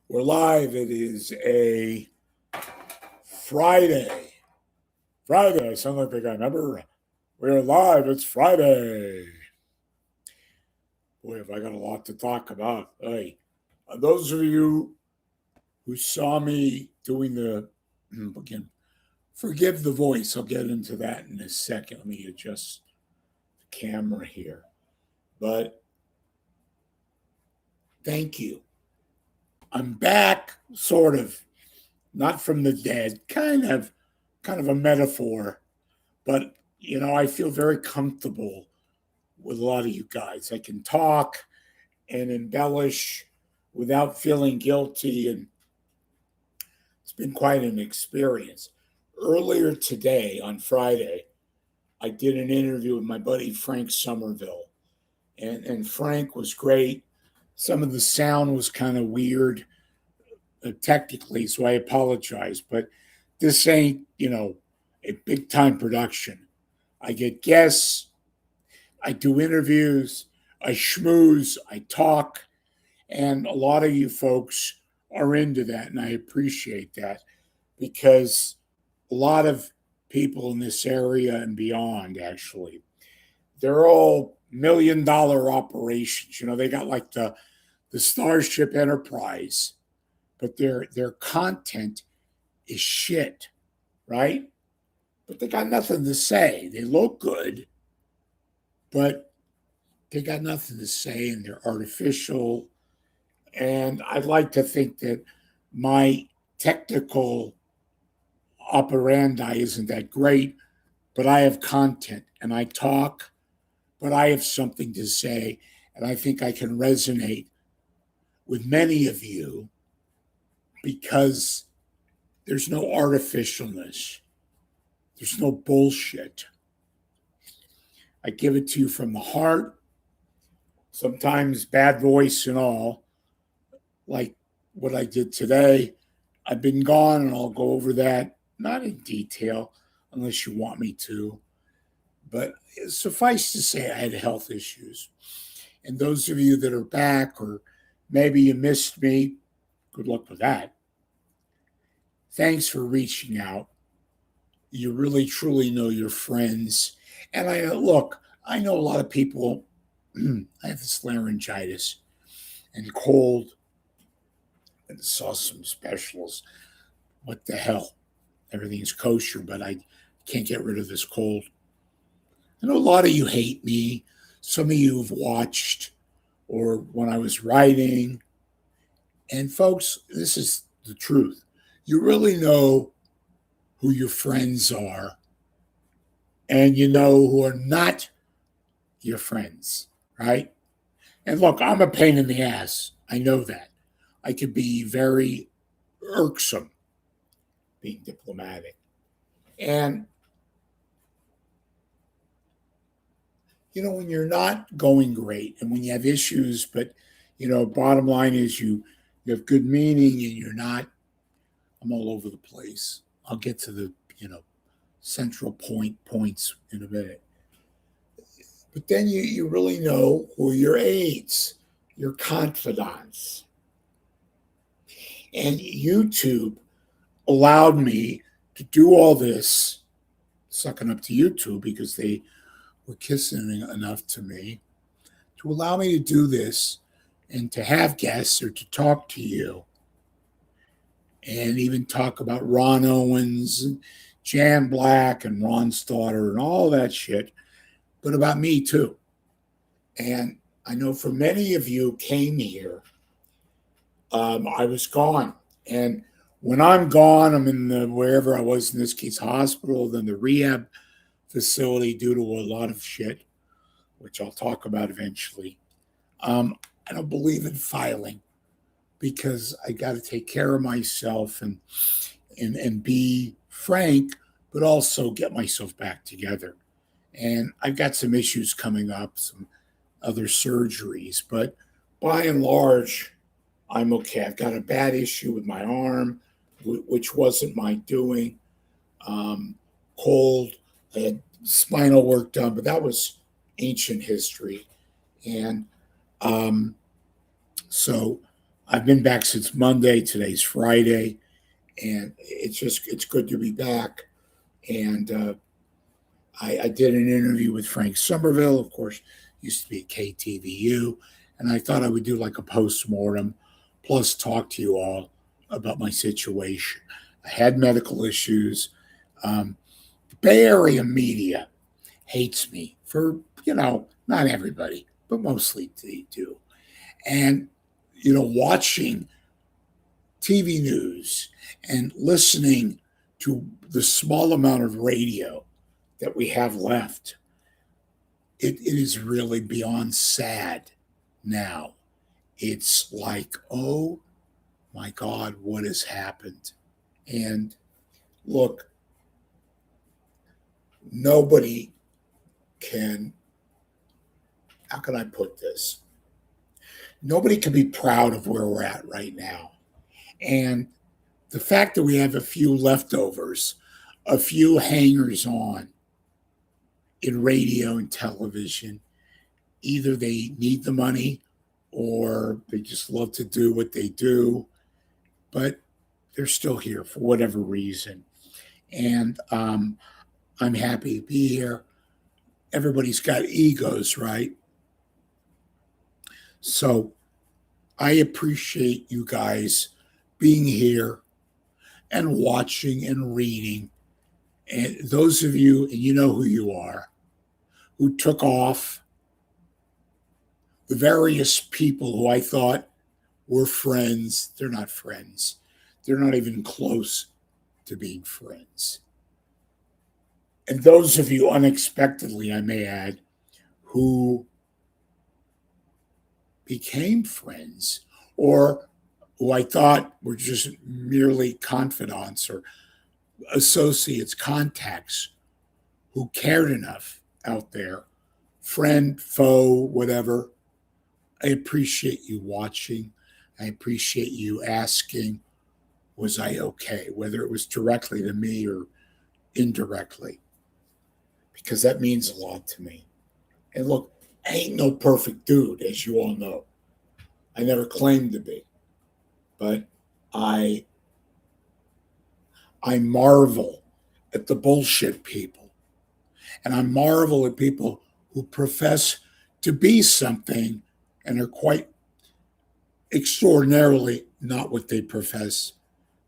We're live. It is a Friday. Friday. I sound like the guy. Remember? We're live. It's Friday. Boy, have I got a lot to talk about. Hey, those of you who saw me doing again, forgive the voice. I'll get into that in a second. Let me adjust the camera here. But thank you. I'm back, sort of, not from the dead, kind of a metaphor. But, I feel very comfortable with a lot of you guys. I can talk and embellish without feeling guilty. And it's been quite an experience. Earlier today, on Friday, I did an interview with my buddy Frank Somerville. And Frank was great. Some of the sound was kind of weird technically, so I apologize. But this ain't, a big time production. I get guests, I do interviews, I schmooze, I talk, and a lot of you folks are into that, and I appreciate that because a lot of people in this area and beyond, actually, they're all $1 million operations. They got like the Starship Enterprise, but their content is shit, right? But they got nothing to say. They look good, but they got nothing to say and they're artificial. And I'd like to think that my technical operandi isn't that great, but I have content and I talk, but I have something to say. And I think I can resonate with many of you because there's no artificialness, there's no bullshit. I give it to you from the heart, sometimes bad voice and all, like what I did today. I've been gone, and I'll go over that, not in detail, unless you want me to. But suffice to say, I had health issues. And those of you that are back, or maybe you missed me, good luck with that. Thanks for reaching out. You really, truly know your friends. And I know a lot of people. I have this laryngitis and cold, and saw some specialists. What the hell? Everything's kosher, but I can't get rid of this cold. I know a lot of you hate me. Some of you have watched or when I was writing. And folks, this is the truth. You really know who your friends are, and you know who are not your friends, right? And look, I'm a pain in the ass. I know that. I could be very irksome, being diplomatic. And, when you're not going great and when you have issues, but, bottom line is you have good meaning and you're not, I'm all over the place. I'll get to the, central points in a minute. But then you really know who are your aides, your confidants. And YouTube allowed me to do all this, sucking up to YouTube because they were kissing enough to me, to allow me to do this and to have guests or to talk to you and even talk about Ron Owens and Jan Black and Ron's daughter and all that shit, but about me too. And I know for many of you came here, I was gone. And when I'm gone, I'm in wherever I was, in this case, hospital, then the rehab facility due to a lot of shit, which I'll talk about eventually. I don't believe in filing because I got to take care of myself and be frank, but also get myself back together. And I've got some issues coming up, some other surgeries, but by and large, I'm okay. I've got a bad issue with my arm, which wasn't my doing. Cold. I had spinal work done, but that was ancient history. And so I've been back since Monday. Today's Friday, and it's good to be back. And I did an interview with Frank Somerville, of course, used to be at KTVU, and I thought I would do like a post-mortem, plus talk to you all about my situation. I had medical issues. The Bay Area media hates me for, not everybody, but mostly they do. And, watching TV news and listening to the small amount of radio that we have left, it is really beyond sad now. It's like, oh my God, what has happened? And look, nobody can, how can I put this? Nobody can be proud of where we're at right now. And the fact that we have a few leftovers, a few hangers on in radio and television, either they need the money or they just love to do what they do, but they're still here for whatever reason. And I'm happy to be here. Everybody's got egos, right? So I appreciate you guys being here and watching and reading. And those of you, and you know who you are, who took off, the various people who I thought were friends, they're not friends. They're not even close to being friends. And those of you unexpectedly, I may add, who became friends or who I thought were just merely confidants or associates, contacts who cared enough out there, friend, foe, whatever. I appreciate you watching. I appreciate you asking, was I okay? Whether it was directly to me or indirectly, because that means a lot to me. And look, I ain't no perfect dude, as you all know. I never claimed to be. But I marvel at the bullshit people. And I marvel at people who profess to be something and are quite extraordinarily not what they profess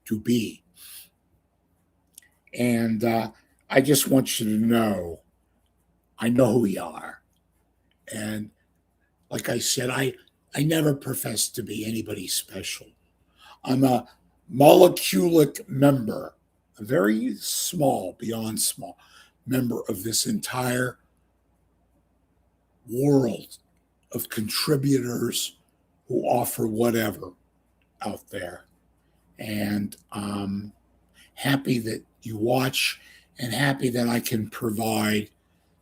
to be. And I just want you to know, I know who you are. And like I said, I never professed to be anybody special. I'm a moleculic member, a very small, beyond small member of this entire world of contributors who offer whatever out there. And I'm happy that you watch and happy that I can provide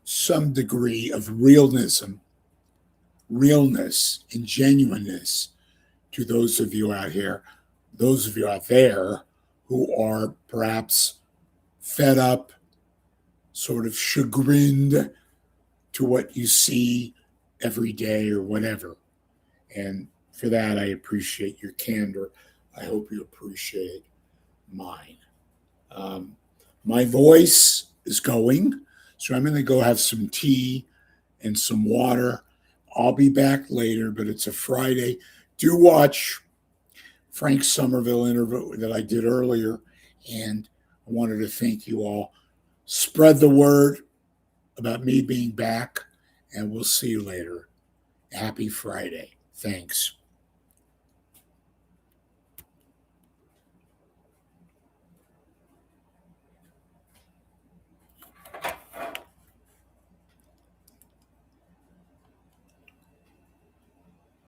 some degree of realness and genuineness to those of you out here, those of you out there who are perhaps fed up, sort of chagrined to what you see every day or whatever. And for that, I appreciate your candor. I hope you appreciate mine. My voice is going, so I'm going to go have some tea and some water. I'll be back later, but it's a Friday. Do watch Frank Somerville interview that I did earlier, and I wanted to thank you all. Spread the word about me being back, and we'll see you later. Happy Friday. Thanks.